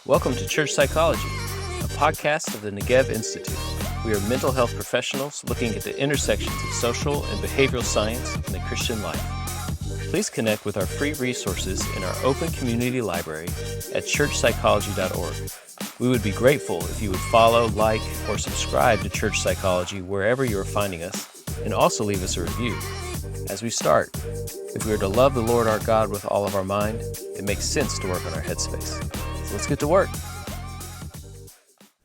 Welcome to Church Psychology, a podcast of the Negev Institute. We are mental health professionals looking at the intersections of social and behavioral science in the Christian life. Please connect with our free resources in our open community library at churchpsychology.org. We would be grateful if you would follow, like, or subscribe to Church Psychology wherever you are finding us, and also leave us a review. As we start, if we are to love the Lord our God with all of our mind, it makes sense to work on our headspace. So let's get to work.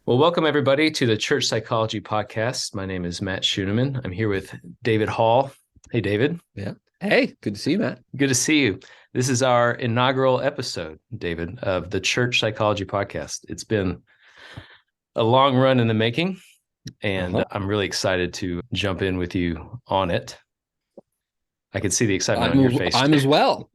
Well, welcome everybody to the Church Psychology Podcast. My name is Matt Schoeneman. I'm here with David Hall. Hey, David. Yeah. Hey, good to see you, Matt. Good to see you. This is our inaugural episode, David, of the Church Psychology Podcast. It's been a long run in the making, and I'm really excited to jump in with you on it. I can see the excitement on your face. I'm as well.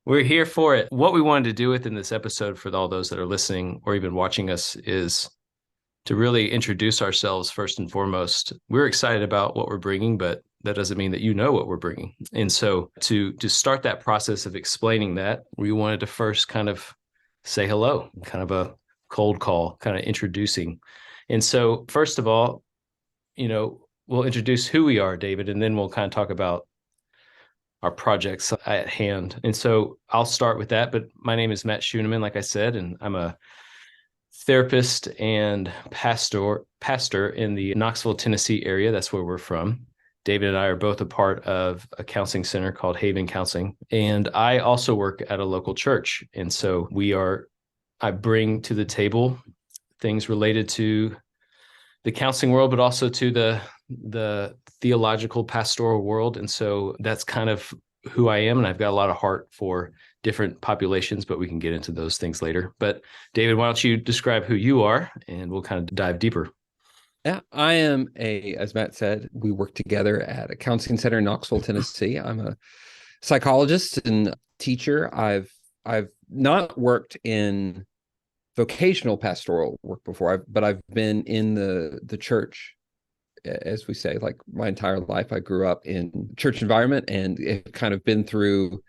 We're here for it. What we wanted to do within this episode for all those that are listening or even watching us is to really introduce ourselves first and foremost. We're excited about what we're bringing, but that doesn't mean that you know what we're bringing. And so to start that process of explaining that, we wanted to first kind of say hello, kind of a cold call, kind of introducing. And so first of all, we'll introduce who we are, David, and then we'll kind of talk about our projects at hand. And so I'll start with that. But my name is Matt Schoeneman, like I said, and I'm a therapist and pastor in the Knoxville, Tennessee area. That's where we're from. David and I are both a part of a counseling center called Haven Counseling. And I also work at a local church. And so I bring to the table things related to the counseling world, but also to the theological pastoral world. And so that's kind of who I am. And I've got a lot of heart for different populations, but we can get into those things later. But David, why don't you describe who you are and we'll kind of dive deeper. Yeah, I am as Matt said, we work together at a counseling center in Knoxville, Tennessee. I'm a psychologist and teacher. I've not worked in vocational pastoral work before, but I've been in the church, as we say, like my entire life. I grew up in church environment and have kind of been through,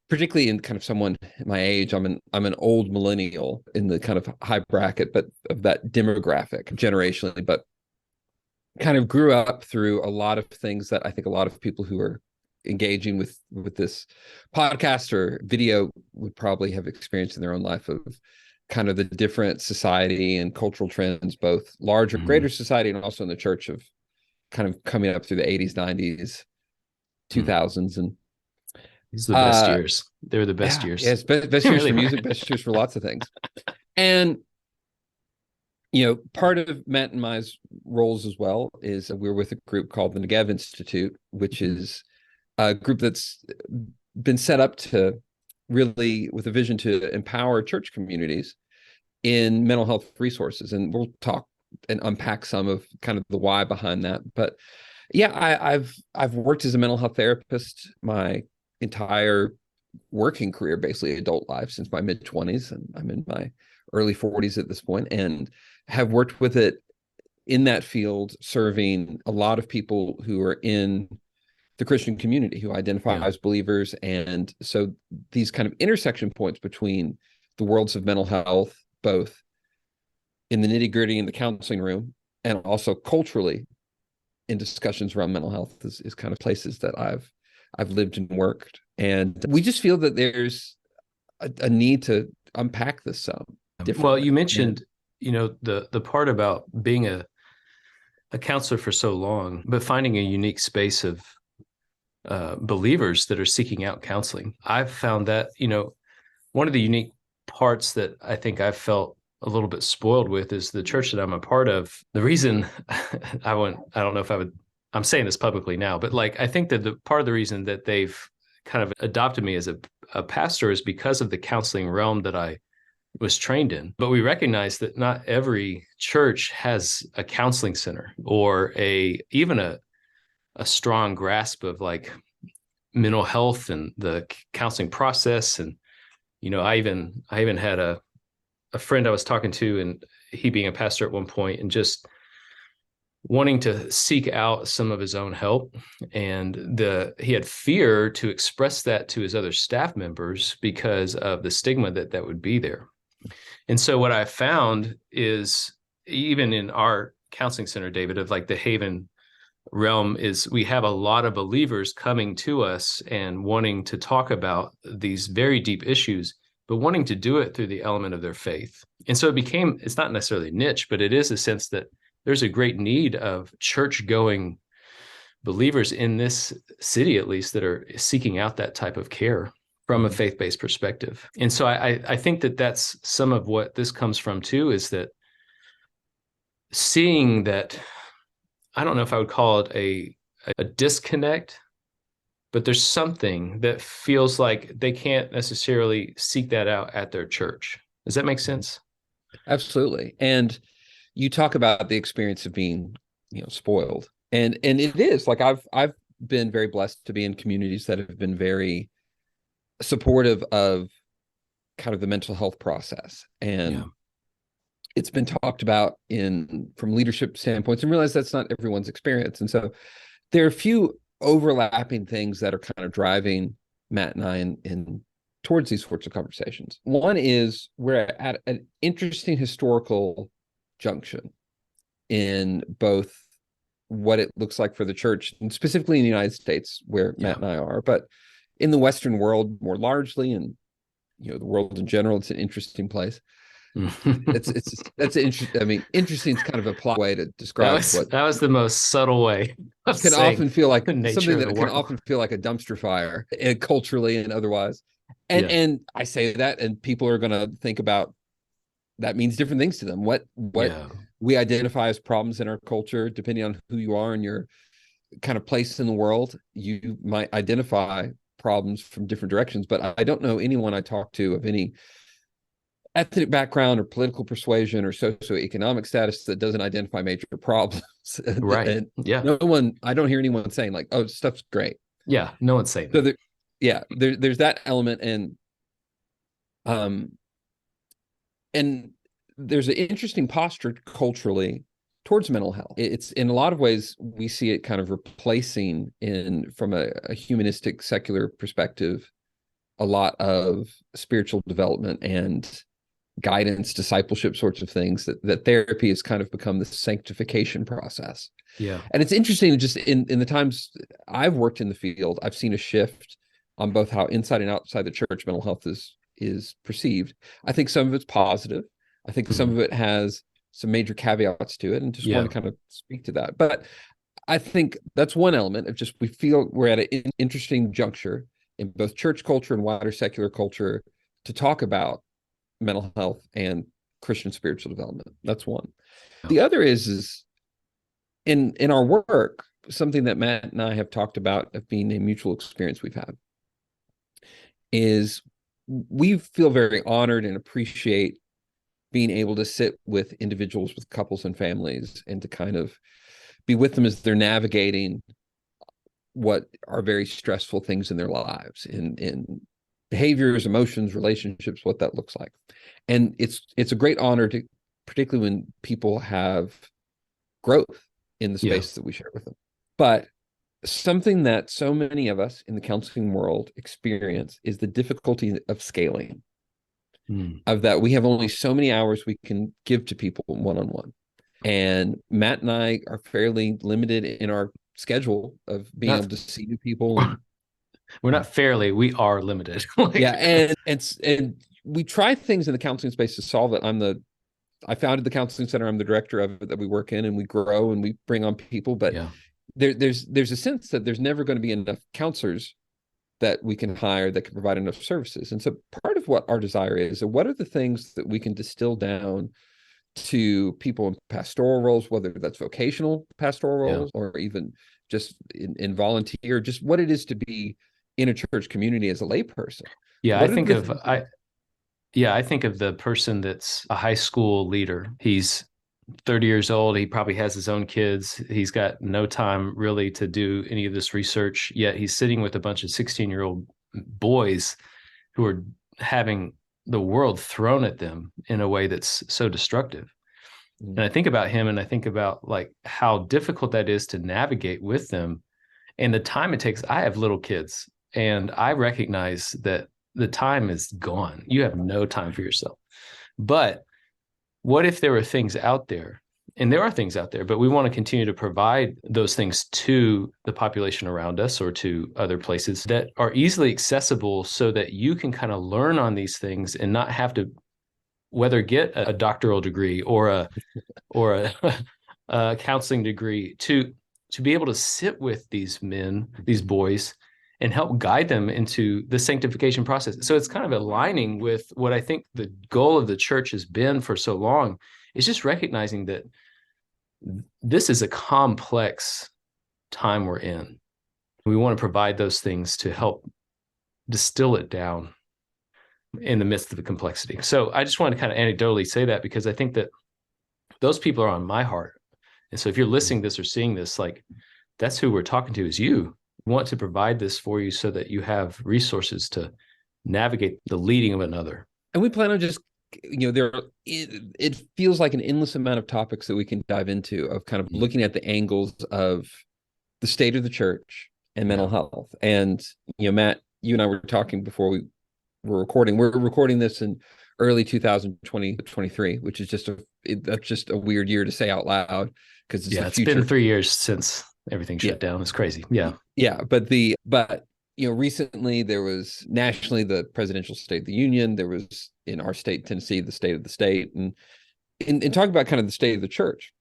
particularly in kind of someone my age, I'm an old millennial in the kind of high bracket, but of that demographic generationally, but kind of grew up through a lot of things that I think a lot of people who are engaging with this podcast or video would probably have experienced in their own life, of kind of the different society and cultural trends, both larger, greater society and also in the church, of kind of coming up through the 80s, 90s, 2000s. And these are the best years. They were the best years. Yes, best years for music, best years for lots of things. And, part of Matt and my roles as well is we're with a group called the Negev Institute, which is a group that's been set up to really with a vision to empower church communities in mental health resources. And we'll talk and unpack some of kind of the why behind that. But yeah, I've worked as a mental health therapist my entire working career, basically adult life, since my mid-20s, and I'm in my early 40s at this point, and have worked with it in that field, serving a lot of people who are in the Christian community who identify as believers. And so these kind of intersection points between the worlds of mental health, both in the nitty-gritty in the counseling room and also culturally in discussions around mental health, is kind of places that I've lived and worked. And we just feel that there's a need to unpack this some. Well, you mentioned, the part about being a counselor for so long, but finding a unique space of believers that are seeking out counseling. I've found that, one of the unique parts that I think I've felt a little bit spoiled with is the church that I'm a part of. The reason I'm saying this publicly now, but I think that the part of the reason that they've kind of adopted me as a pastor is because of the counseling realm that I was trained in. But we recognize that not every church has a counseling center or even a strong grasp of mental health and the counseling process. And, I even had a friend I was talking to, and he being a pastor at one point, and just wanting to seek out some of his own help, and he had fear to express that to his other staff members because of the stigma that would be there. And so what I found is, even in our counseling center, David, of like the Haven realm, is we have a lot of believers coming to us and wanting to talk about these very deep issues, but wanting to do it through the element of their faith. And so it's not necessarily niche, but it is a sense that there's a great need of church-going believers in this city, at least, that are seeking out that type of care from a faith-based perspective. And so I think that that's some of what this comes from too, is that seeing that, I don't know if I would call it a disconnect, but there's something that feels like they can't necessarily seek that out at their church. Does that make sense? Absolutely. And you talk about the experience of being, spoiled. And it is like I've been very blessed to be in communities that have been very supportive of kind of the mental health process. And it's been talked about from leadership standpoints, and realize that's not everyone's experience. And so there are a few overlapping things that are kind of driving Matt and I in towards these sorts of conversations. One is we're at an interesting historical junction in both what it looks like for the church, and specifically in the United States, where Matt and I are, but in the Western world more largely, and the world in general. It's an interesting place. That's interesting. I mean, interesting is kind of a polite way to describe that was the most subtle way of can often feel like something that can often feel like a dumpster fire, culturally and otherwise. And I say that, and people are going to think about that means different things to them. What we identify as problems in our culture, depending on who you are and your kind of place in the world, you might identify problems from different directions. But I don't know anyone I talk to of any ethnic background or political persuasion or socioeconomic status that doesn't identify major problems. Right. And I don't hear anyone saying like, oh, stuff's great. Yeah. No one's saying that. There's that element. And there's an interesting posture culturally towards mental health. It's in a lot of ways, we see it kind of replacing from a humanistic secular perspective, a lot of spiritual development and guidance, discipleship sorts of things, that therapy has kind of become the sanctification process. Yeah. And it's interesting, just in the times I've worked in the field, I've seen a shift on both how inside and outside the church mental health is perceived. I think some of it's positive. I think some of it has some major caveats to it, and just want to kind of speak to that. But I think that's one element of just, we feel we're at an interesting juncture in both church culture and wider secular culture to talk about mental health and Christian spiritual development. That's one. The other is in our work, something that Matt and I have talked about of being a mutual experience we've had, is we feel very honored and appreciate being able to sit with individuals, with couples and families, and to kind of be with them as they're navigating what are very stressful things in their lives, in behaviors, emotions, relationships, what that looks like. And it's a great honor to, particularly when people have growth in the space that we share with them. But something that so many of us in the counseling world experience is the difficulty of scaling. Of that, we have only so many hours we can give to people one-on-one. And Matt and I are fairly limited in our schedule of being able to see new people. We're not fairly, we are limited. And we try things in the counseling space to solve it. I founded the counseling center. I'm the director of it, that we work in, and we grow and we bring on people. But there's a sense that there's never going to be enough counselors that we can hire that can provide enough services. And so part of what our desire is, what are the things that we can distill down to people in pastoral roles, whether that's vocational pastoral roles or even just in volunteer, just what it is to be in a church community as a layperson. I think of the person that's a high school leader. He's 30 years old. He probably has his own kids. He's got no time really to do any of this research, yet he's sitting with a bunch of 16-year-old boys who are having the world thrown at them in a way that's so destructive. And I think about him and I think about like how difficult that is to navigate with them and the time it takes. I have little kids and I recognize that the time is gone. You have no time for yourself. But what if there were things out there? And there are things out there, but we want to continue to provide those things to the population around us or to other places that are easily accessible so that you can kind of learn on these things and not have to whether get a doctoral degree or a counseling degree to be able to sit with these men, these boys, and help guide them into the sanctification process. So it's kind of aligning with what I think the goal of the church has been for so long, is just recognizing that this is a complex time we're in. We want to provide those things to help distill it down in the midst of the complexity. So I just want to kind of anecdotally say that because I think that those people are on my heart. And so if you're listening to this or seeing this, like that's who we're talking to is you. We want to provide this for you so that you have resources to navigate the leading of another. And we plan on just, it feels like an endless amount of topics that we can dive into of kind of looking at the angles of the state of the church and mental health. And, Matt, you and I were talking before we were recording. We're recording this in early 2023, which is that's just a weird year to say out loud because it's been 3 years since everything shut down. It's crazy. But recently there was nationally the presidential State of the Union. There was in our state, Tennessee, the state of the state, and talk about kind of the state of the church.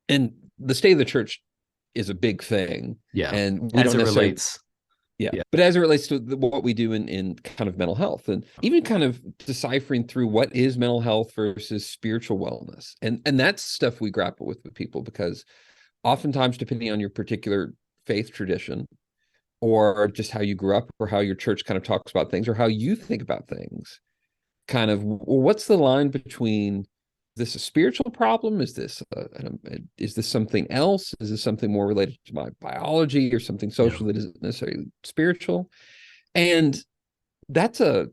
And the state of the church is a big thing. Yeah, and we as don't it necessarily relates. Yeah. But as it relates to what we do in kind of mental health and even kind of deciphering through what is mental health versus spiritual wellness. And that's stuff we grapple with people because oftentimes, depending on your particular faith tradition or just how you grew up or how your church kind of talks about things or how you think about things, kind of what's the line between this a spiritual problem? Is this something else? Is this something more related to my biology or something social that isn't necessarily spiritual? And that's a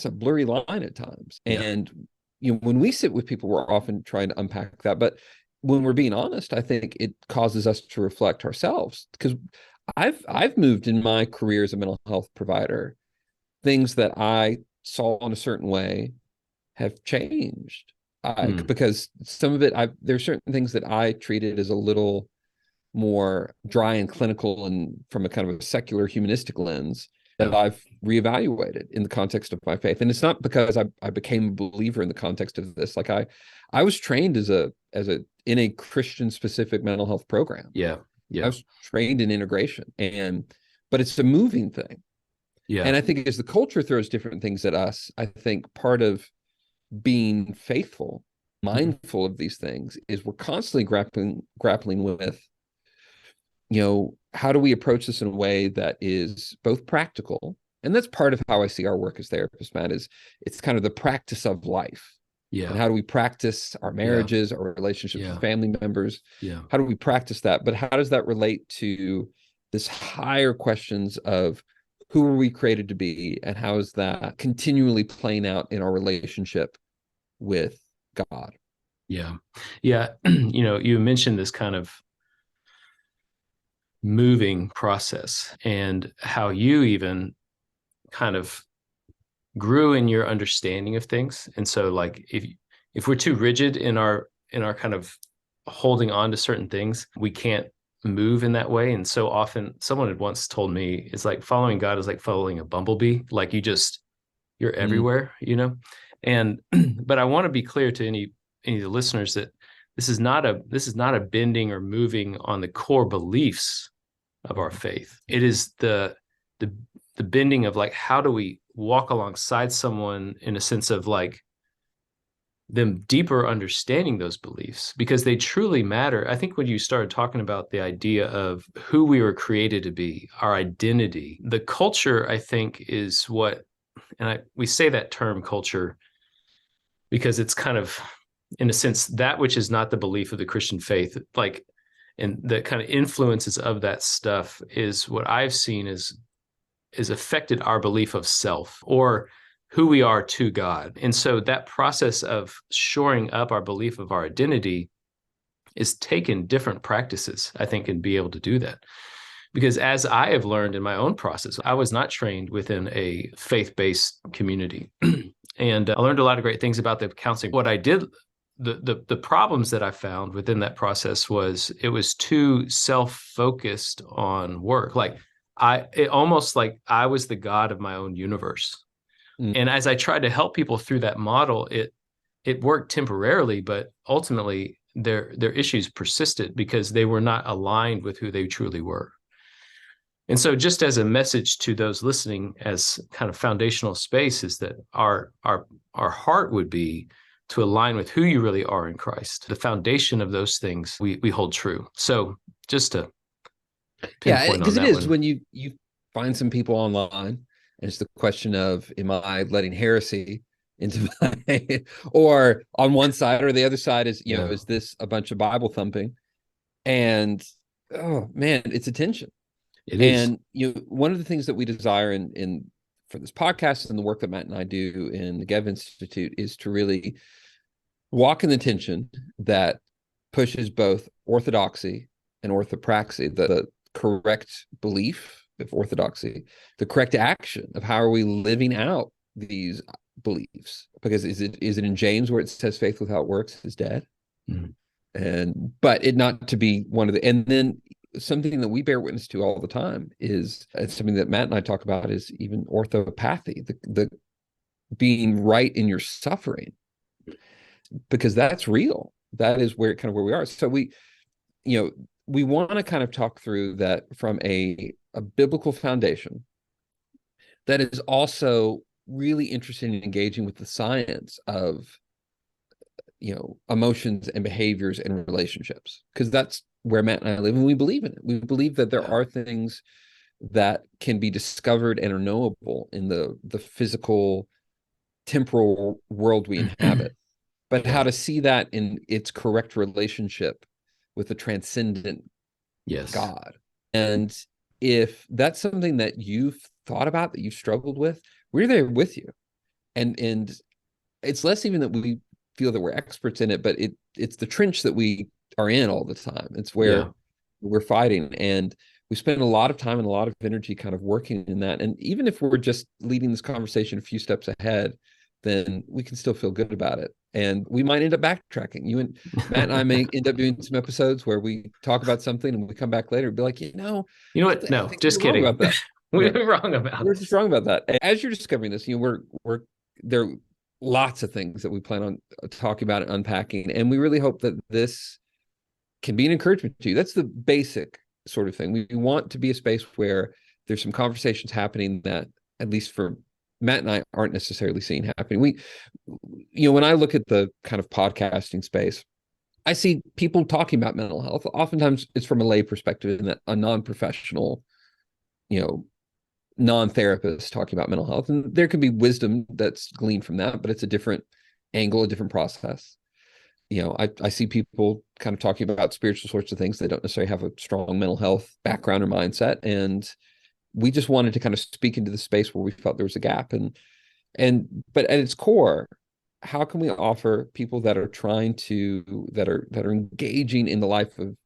blurry line at times. And when we sit with people, we're often trying to unpack that. But when we're being honest, I think it causes us to reflect ourselves because I've moved in my career as a mental health provider. Things that I saw in a certain way have changed. Because some of it, there's certain things that I treated as a little more dry and clinical and from a kind of a secular humanistic lens that I've reevaluated in the context of my faith. And it's not because I became a believer in the context of this. Like I was trained in a Christian specific mental health program. I was trained in integration but it's a moving thing. And I think as the culture throws different things at us, I think part of being faithful, mindful of these things is we're constantly grappling with, how do we approach this in a way that is both practical? And that's part of how I see our work as therapists, Matt, is it's kind of the practice of life. And how do we practice our marriages, our relationships with family members? How do we practice that? But how does that relate to this higher questions of who are we created to be? And how is that continually playing out in our relationship with God? You mentioned this kind of moving process and how you even kind of grew in your understanding of things. And so like if we're too rigid in our kind of holding on to certain things, we can't move in that way. And so often someone had once told me it's like following God is like following a bumblebee. Like you're everywhere, And but I want to be clear to any of the listeners that this is not a bending or moving on the core beliefs of our faith. It is the bending of like, how do we walk alongside someone in a sense of like them deeper understanding those beliefs because they truly matter. I think when you started talking about the idea of who we were created to be, our identity, the culture, I think is what, and we say that term culture because it's kind of, in a sense, that which is not the belief of the Christian faith, like, and the kind of influences of that stuff is what I've seen is affected our belief of self or who we are to God. And so that process of shoring up our belief of our identity is taken different practices, I think, can be able to do that. Because as I have learned in my own process, I was not trained within a faith-based community. And I learned a lot of great things about the counseling. What I did, the problems that I found within that process was it was too self-focused on work. It almost like I was the god of my own universe. Mm. And as I tried to help people through that model, it worked temporarily, but ultimately their issues persisted because they were not aligned with who they truly were. And so just as a message to those listening as kind of foundational space is that our heart would be to align with who you really are in Christ. The foundation of those things we hold true. So just to pinpoint because on it that is one. when you find some people online, and it's the question of, am I letting heresy into my or on one side or the other side is, Yeah. is this a bunch of Bible thumping? And oh man, it's a tension. It is. And one of the things that we desire in for this podcast and the work that Matt and I do in the Gev Institute is to really walk in the tension that pushes both orthodoxy and orthopraxy, the correct belief of orthodoxy, the correct action of how are we living out these beliefs. Because is it in James where it says faith without works is dead? Mm-hmm. And but it not to be one of the, and then something that we bear witness to all the time is, it's something that Matt and I talk about, is even orthopathy, the being right in your suffering, because that's real. That is where we are. So we want to kind of talk through that from a biblical foundation that is also really interested in engaging with the science of emotions and behaviors and relationships, because that's where Matt and I live, and we believe in it. We believe that there are things that can be discovered and are knowable in the physical temporal world we inhabit, but how to see that in its correct relationship with the transcendent God. And if that's something that you've thought about, that you've struggled with, we're there with you. And it's less even that we feel that we're experts in it, but it's the trench that we are in all the time. It's where we're fighting, and we spend a lot of time and a lot of energy kind of working in that. And even if we're just leading this conversation a few steps ahead, then we can still feel good about it. And we might end up backtracking. You and Matt and I may end up doing some episodes where we talk about something and we come back later and be like, you know what? No, just we're kidding. wrong about that. We're wrong about We're it. just wrong about that. As you're discovering this, we're there are lots of things that we plan on talking about and unpacking. And we really hope that this can be an encouragement to you. That's the basic sort of thing. We want to be a space where there's some conversations happening that, at least for Matt and I, aren't necessarily seeing happening. When I look at the kind of podcasting space, I see people talking about mental health. Oftentimes it's from a lay perspective, and that a non-professional, non-therapist talking about mental health. And there can be wisdom that's gleaned from that, but it's a different angle, a different process. I see people kind of talking about spiritual sorts of things. They don't necessarily have a strong mental health background or mindset. And we just wanted to kind of speak into the space where we felt there was a gap. But at its core, how can we offer people that are that are engaging in the life of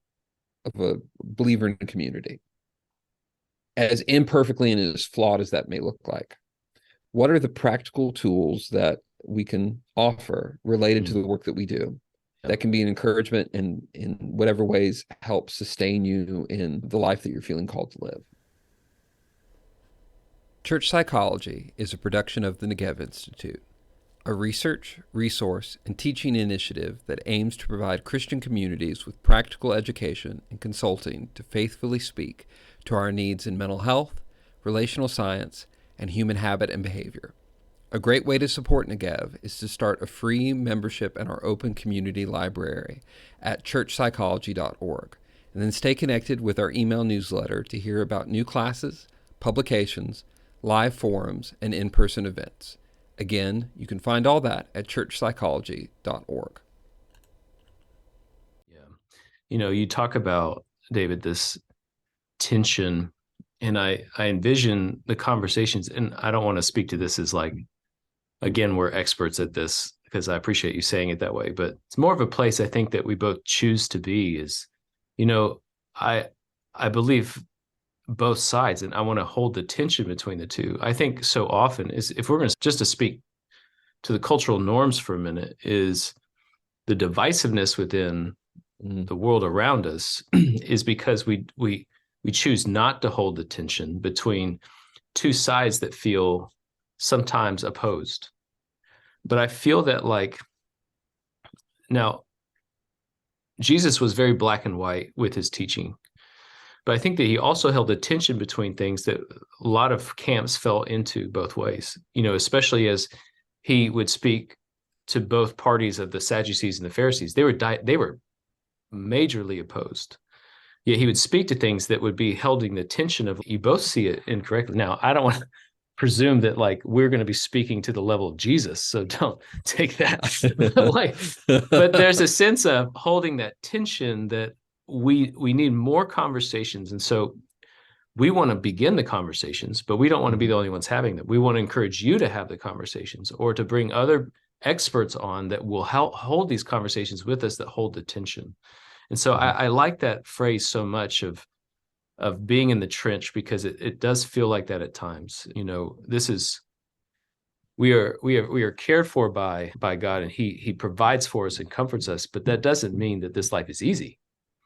a believer in a community, as imperfectly and as flawed as that may look like? What are the practical tools that we can offer related to the work that we do that can be an encouragement and in whatever ways help sustain you in the life that you're feeling called to live? Church Psychology is a production of the Negev Institute, a research, resource, and teaching initiative that aims to provide Christian communities with practical education and consulting to faithfully speak to our needs in mental health, relational science, and human habit and behavior. A great way to support Negev is to start a free membership in our open community library at churchpsychology.org, and then stay connected with our email newsletter to hear about new classes, publications, live forums, and in-person events. Again, you can find all that at churchpsychology.org. Yeah. You talk about, David, this tension, and I envision the conversations, and I don't want to speak to this as like again, we're experts at this because I appreciate you saying it that way, but it's more of a place I think that we both choose to be is, you know, I I believe both sides and I want to hold the tension between the two. I think so often is if we're going to just to speak to the cultural norms for a minute is the divisiveness within Mm. the world around us is because we choose not to hold the tension between two sides that feel sometimes opposed. But I feel that like now Jesus was very black and white with his teaching, but I think that he also held a tension between things that a lot of camps fell into both ways, especially as he would speak to both parties of the Sadducees and the Pharisees. They were majorly opposed. Yet he would speak to things that would be holding the tension of you both see it incorrectly. Now, I don't want to presume that like we're going to be speaking to the level of Jesus, so don't take that like, but there's a sense of holding that tension that we need more conversations, and so we want to begin the conversations, but we don't want to be the only ones having them. We want to encourage you to have the conversations or to bring other experts on that will help hold these conversations with us that hold the tension. And so I like that phrase so much of being in the trench because it does feel like that at times. This is we are cared for by God, and he provides for us and comforts us, but that doesn't mean that this life is easy.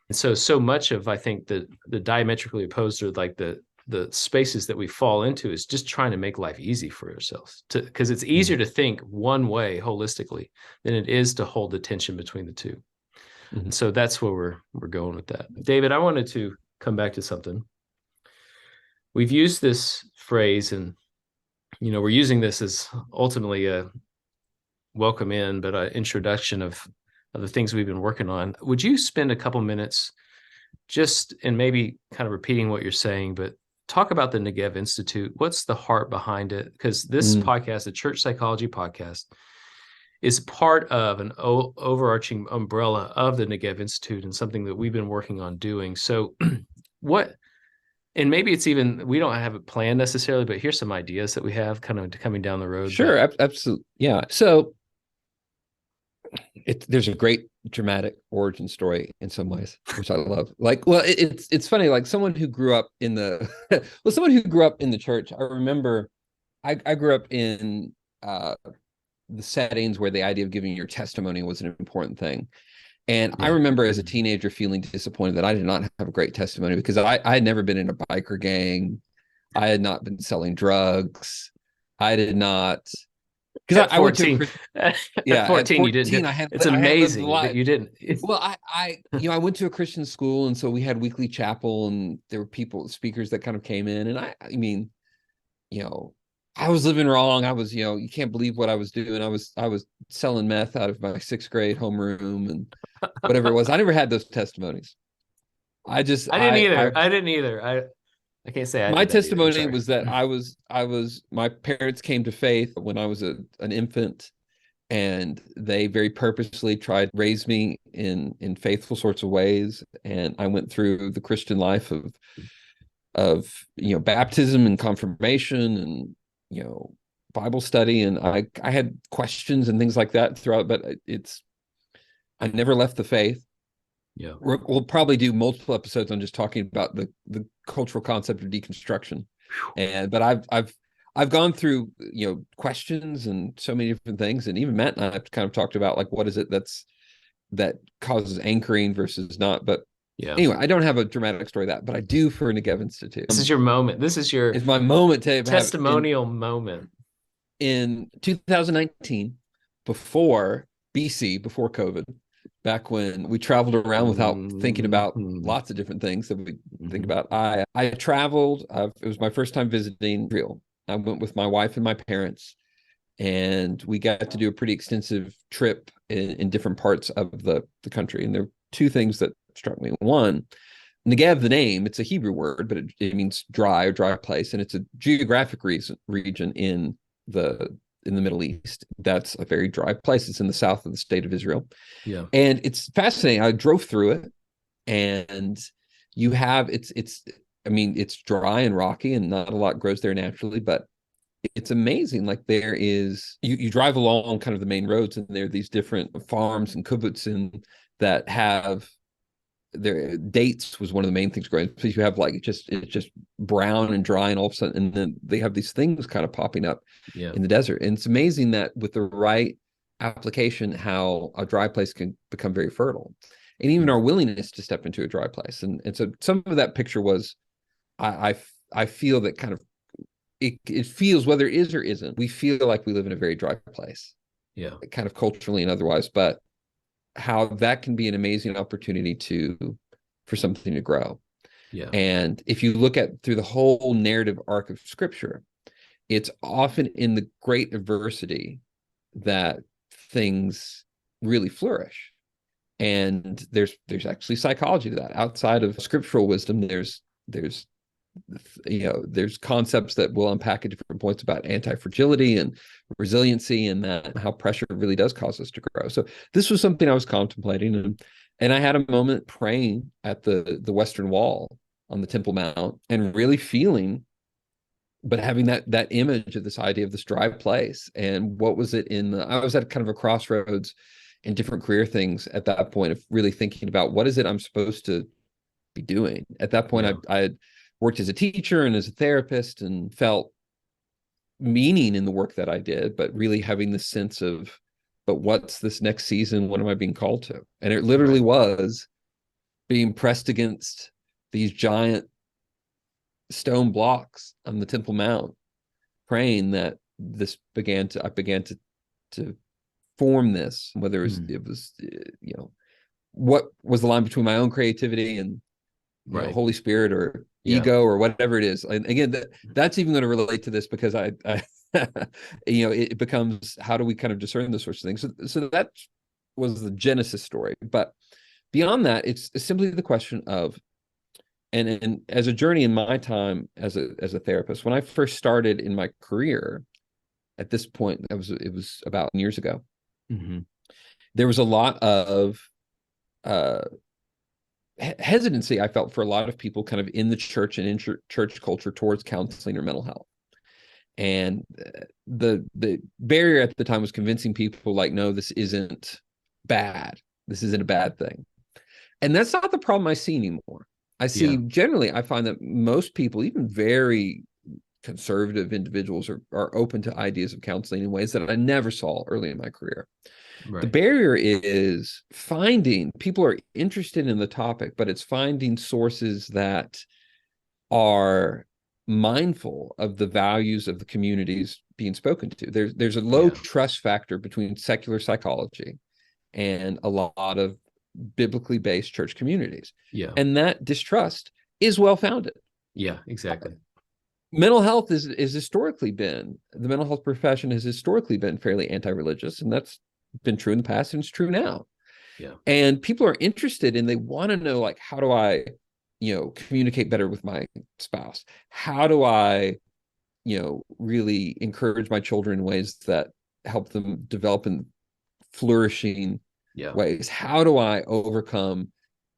And so much of I think the diametrically opposed or like the spaces that we fall into is just trying to make life easy for ourselves because it's easier to think one way holistically than it is to hold the tension between the two. And so that's where we're going with that. David, I wanted to come back to something. We've used this phrase and we're using this as ultimately a welcome in, but an introduction of the things we've been working on. Would you spend a couple minutes just and maybe kind of repeating what you're saying, but talk about the Negev Institute? What's the heart behind it? Because this podcast, the Church Psychology Podcast, is part of an overarching umbrella of the Negev Institute and something that we've been working on doing. So what, and maybe it's even, we don't have it planned necessarily, but here's some ideas that we have kind of coming down the road. Sure, absolutely. Yeah. So there's a great dramatic origin story in some ways, which I love. Like, well, it's funny, like someone who grew up in the someone who grew up in the church. I remember I grew up in the settings where the idea of giving your testimony was an important thing. And I remember as a teenager feeling disappointed that I did not have a great testimony because I had never been in a biker gang. I had not been selling drugs. I did not. Because I went to at 14, you didn't. It's amazing that you didn't. Well, I went to a Christian school, and so we had weekly chapel, and there were speakers that kind of came in, and I mean, I was living wrong. I was, you can't believe what I was doing. I was selling meth out of my 6th grade homeroom and whatever it was. I never had those testimonies. I didn't either. I can't say my testimony was that I was my parents came to faith when I was an infant, and they very purposely tried to raise me in faithful sorts of ways. And I went through the Christian life of baptism and confirmation and Bible study, and I had questions and things like that throughout, but I never left the faith. Yeah, we'll probably do multiple episodes on just talking about the cultural concept of deconstruction, but I've gone through questions and so many different things, and even Matt and I have kind of talked about like what is it that causes anchoring versus not. But anyway, I don't have a dramatic story of that, but I do for Negev Institute. This is your moment. It's my moment to testimonial moment. In 2019, before COVID, back when we traveled around without thinking about lots of different things that we think about. I traveled. It was my first time visiting Israel. I went with my wife and my parents, and we got to do a pretty extensive trip in different parts of the country. And there were two things that struck me. One, Negev, the name, it's a Hebrew word, but it means dry or dry place. And it's a geographic region in the Middle East. That's a very dry place. It's in the south of the state of Israel. Yeah. And it's fascinating. I drove through it, and you have it's dry and rocky, and not a lot grows there naturally, but it's amazing. Like there is, you drive along kind of the main roads, and there are these different farms and kibbutzim that have their dates was one of the main things growing. So you have like it's just brown and dry, and all of a sudden, and then they have these things kind of popping up Yeah. in the desert. And it's amazing that with the right application, how a dry place can become very fertile, and even Mm. our willingness to step into a dry place. And so some of that picture was, I I feel that kind of it feels, whether it is or isn't, we feel like we live in a very dry place, Yeah. kind of culturally and otherwise, but how that can be an amazing opportunity for something to grow. Yeah. And if you look at through the whole narrative arc of scripture, it's often in the great adversity that things really flourish. And there's actually psychology to that. Outside of scriptural wisdom, there's there's concepts that we'll unpack at different points about anti-fragility and resiliency, and that how pressure really does cause us to grow. So this was something I was contemplating, and I had a moment praying at the Western Wall on the Temple Mount, and really feeling, but having that image of this idea of this dry place. And what was it I was at kind of a crossroads in different career things at that point, of really thinking about what is it I'm supposed to be doing. At that point, Yeah. I had worked as a teacher and as a therapist, and felt meaning in the work that I did, but really having this sense of, but what's this next season? What am I being called to? And it literally Right. was being pressed against these giant stone blocks on the Temple Mount, praying that I began to form this, whether Mm. it was what was the line between my own creativity and Right. Holy Spirit or Yeah. ego or whatever it is. And again, that's even going to relate to this, because I it becomes, how do we kind of discern those sorts of things? So that was the genesis story. But beyond that, it's simply the question of, and as a journey in my time as a therapist, when I first started in my career, at this point, it was about years ago, Mm-hmm. there was a lot of uh, hesitancy I felt for a lot of people kind of in the church and in church culture towards counseling or mental health. And the barrier at the time was convincing people like, no, this isn't bad. This isn't a bad thing. And that's not the problem I see anymore. I see, Yeah. generally, I find that most people, even very conservative individuals, are open to ideas of counseling in ways that I never saw early in my career. The Right. barrier is finding, people are interested in the topic, but it's finding sources that are mindful of the values of the communities being spoken to. There's a low Yeah. trust factor between secular psychology and a lot of biblically based church communities. Yeah. And that distrust is well founded. Yeah. Exactly. Mental health is historically been, the mental health profession has historically been fairly anti-religious, and that's been true in the past, and it's true now. Yeah. And people are interested, and they want to know, like, how do I communicate better with my spouse? How do I really encourage my children in ways that help them develop in flourishing Yeah. ways? How do I overcome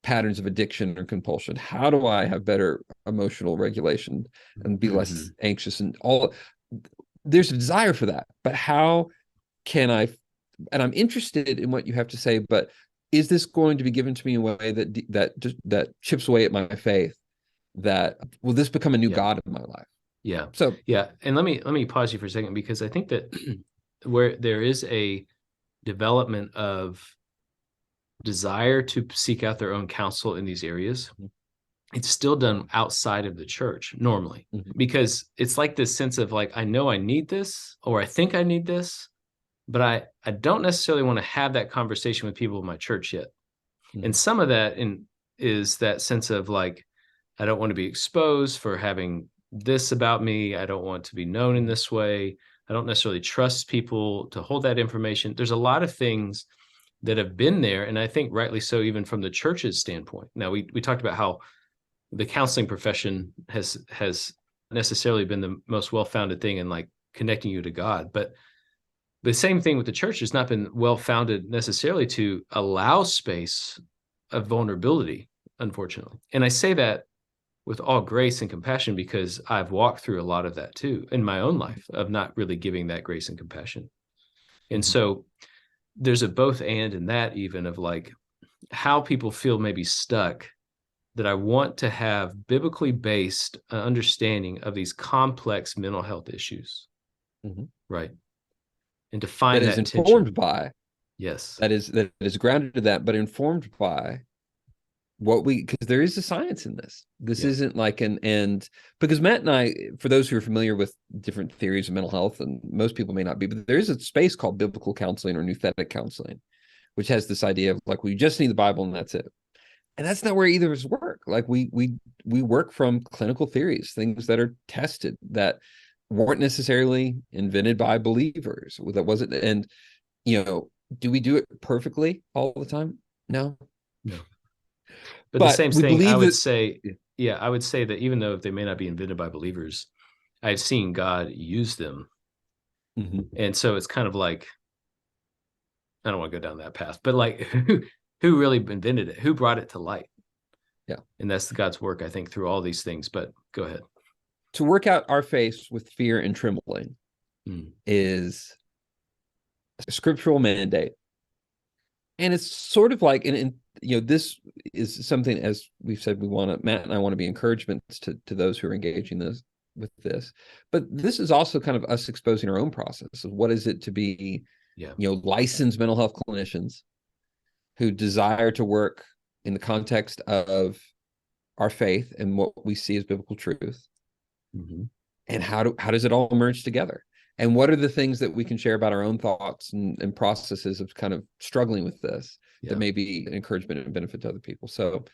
patterns of addiction or compulsion? How do I have better emotional regulation and be Mm-hmm. less anxious? And all, there's a desire for that, but how can I, and I'm interested in what you have to say, but is this going to be given to me in a way that chips away at my faith? That will this become a new Yeah. God in my life? Yeah. So Yeah. And let me pause you for a second, because I think that where there is a development of desire to seek out their own counsel in these areas, it's still done outside of the church normally, mhm, because it's like this sense of like, I know I need this, or I think I need this, but I don't necessarily want to have that conversation with people in my church yet. And mhm, some of that is that sense of like, I don't want to be exposed for having this about me. I don't want to be known in mhm, this way. I don't necessarily trust people to hold that information. There's a lot of things that have been there, and I think rightly so, even from the church's standpoint. Now, we talked about how the counseling profession has necessarily been the most well-founded thing in like connecting you to God, but the same thing with the church has not been well-founded necessarily to allow space of vulnerability, unfortunately. And I say that with all grace and compassion, because I've walked through a lot of that too in my own life of not really giving that grace and compassion. And Mhm. so there's a both and in that, even of like how people feel maybe stuck, that I want to have biblically based understanding of these complex mental health issues, Mhm. right? And to That find is that tension. informed by, Yes. that is grounded to that, but informed by what we, because there is a science in this. This Yeah. isn't like and because Matt and I, for those who are familiar with different theories of mental health, and most people may not be, but there is a space called biblical counseling or nouthetic counseling, which has this idea of like we just need the Bible and that's it. And that's not where either of us work. Like we work from clinical theories, things that are tested, that weren't necessarily invented by believers. That wasn't, and do we do it perfectly all the time? No. No. But the But same we thing, I believe would that. say, yeah, I would say that even though they may not be invented by believers, I've seen God use them. Mhm. And so it's kind of like, I don't want to go down that path, but like who really invented it? Who brought it to light? Yeah. And that's the God's work, I think, through all these things. But go ahead. To work out our faith with fear and trembling Mm. is a scriptural mandate. And it's sort of like, and this is something, as we've said, Matt and I want to be encouragements to those who are engaging with this. But this is also kind of us exposing our own process of what is it to be, Yeah. licensed mental health clinicians who desire to work in the context of our faith and what we see as biblical truth. Mm-hmm. And how does it all merge together? And what are the things that we can share about our own thoughts and processes of kind of struggling with this that Yeah. may be an encouragement and benefit to other people? So,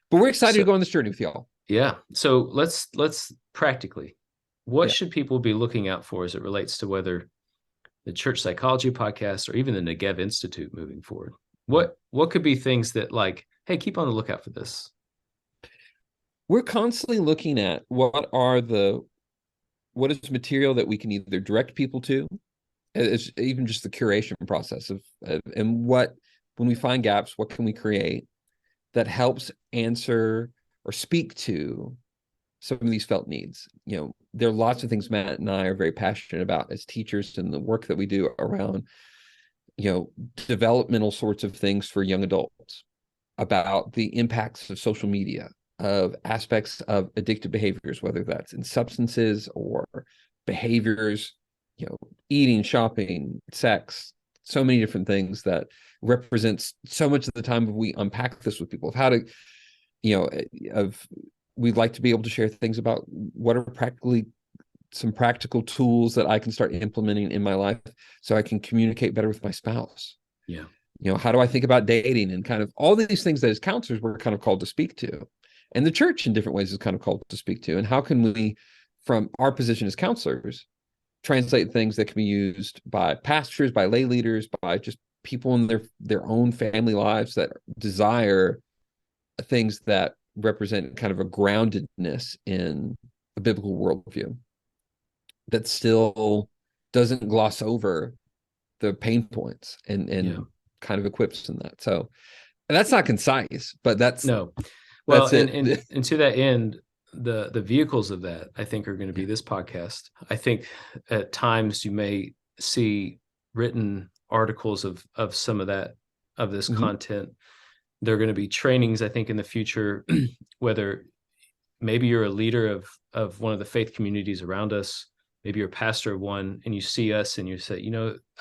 but we're excited to So go on this journey with y'all. yeah. So let's practically, what Yeah. should people be looking out for as it relates to whether the Church Psychology podcast or even the Negev Institute moving forward? What could be things that like, hey, keep on the lookout for this? We're constantly looking at what is material that we can either direct people to. It's even just the curation process of and when we find gaps, what can we create that helps answer or speak to some of these felt needs. There are lots of things Matt and I are very passionate about as teachers and the work that we do around, developmental sorts of things for young adults, about the impacts of social media, of aspects of addictive behaviors, whether that's in substances or behaviors, eating, shopping, sex, so many different things that represents so much of the time we unpack this with people of how to, you know, of we'd like to be able to share things about what are practically some practical tools that I can start implementing in my life so I can communicate better with my spouse. Yeah. How do I think about dating and kind of all these things that as counselors we're kind of called to speak to. And the church in different ways is kind of called to speak to. And how can we, from our position as counselors, translate things that can be used by pastors, by lay leaders, by just people in their own family lives that desire things that represent kind of a groundedness in a biblical worldview that still doesn't gloss over the pain points Yeah. and kind of equips in that. So that's not concise, but that's No. Well, that's and it. and to that end, the vehicles of that I think are going to be Yeah. this podcast. I think at times you may see written articles of some of that, of this Mm-hmm. content. There are going to be trainings, I think, in the future, whether maybe you're a leader of one of the faith communities around us, maybe you're a pastor of one, and you see us and you say,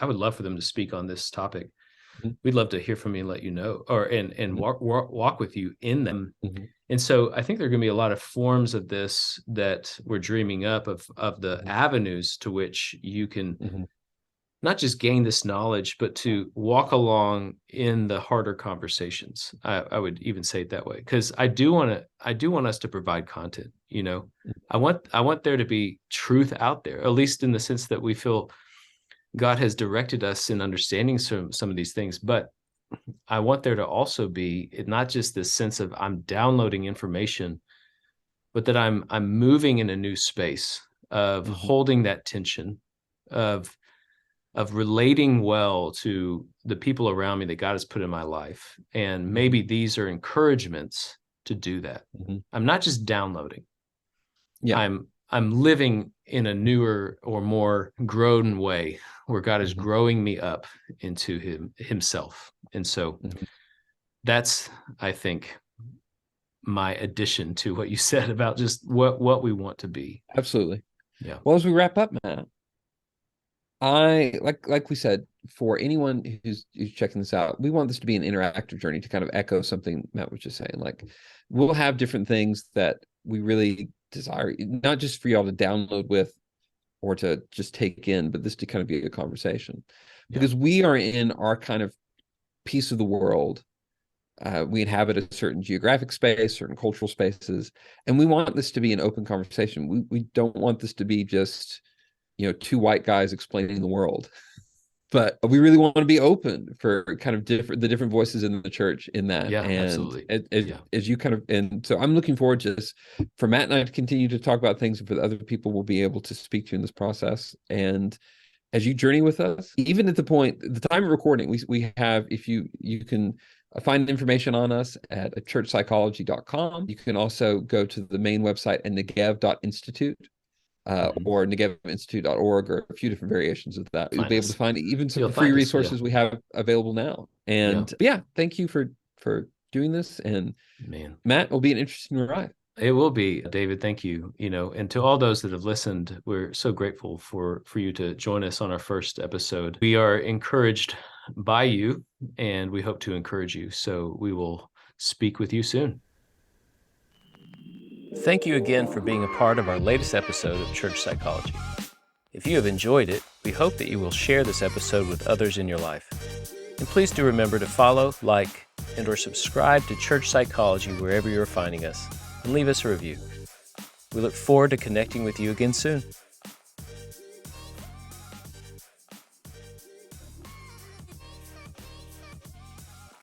I would love for them to speak on this topic. We'd love to hear from you and let you know, or and walk with you in them. Mm-hmm. And so I think there are going to be a lot of forms of this that we're dreaming up of the avenues to which you can Mm-hmm. not just gain this knowledge, but to walk along in the harder conversations. I would even say it that way, because I do want us to provide content. I want there to be truth out there, at least in the sense that we feel God has directed us in understanding some of these things. But I want there to also be not just this sense of I'm downloading information, but that I'm moving in a new space of Mm-hmm. holding that tension, of relating well to the people around me that God has put in my life. And Mm-hmm. maybe these are encouragements to do that. Mm-hmm. I'm not just downloading. Yeah. I'm living in a newer or more grown way where God is Mm-hmm. growing me up into himself. And so Mm-hmm. that's, I think, my addition to what you said about just what we want to be. Absolutely. Yeah. Well, as we wrap up, Matt, I like we said, for anyone who's checking this out, we want this to be an interactive journey, to kind of echo something Matt was just saying. Like, we'll have different things that we really desire, not just for y'all to download with or to just take in, but this to kind of be a conversation. Yeah. Because we are in our kind of piece of the world. We inhabit a certain geographic space, certain cultural spaces, and we want this to be an open conversation. We don't want this to be just, two white guys explaining the world, but we really want to be open for kind of the different voices in the church in that. Yeah, And absolutely. as you kind of, and so I'm looking forward to just for Matt and I to continue to talk about things, and for the other people we'll be able to speak to in this process. And as you journey with us, even at the time of recording, we have, if you can find information on us at churchpsychology.com. You can also go to the main website at negev.institute. Or negevinstitute.org, or a few different variations of that. You'll be able to find even some of the free resources we have available now. And thank you for doing this. And Matt, will be an interesting ride. It will be, David. Thank you. And to all those that have listened, we're so grateful for you to join us on our first episode. We are encouraged by you, and we hope to encourage you. So we will speak with you soon. Thank you again for being a part of our latest episode of Church Psychology. If you have enjoyed it, we hope that you will share this episode with others in your life. And please do remember to follow, like, and/or subscribe to Church Psychology wherever you're finding us, and leave us a review. We look forward to connecting with you again soon.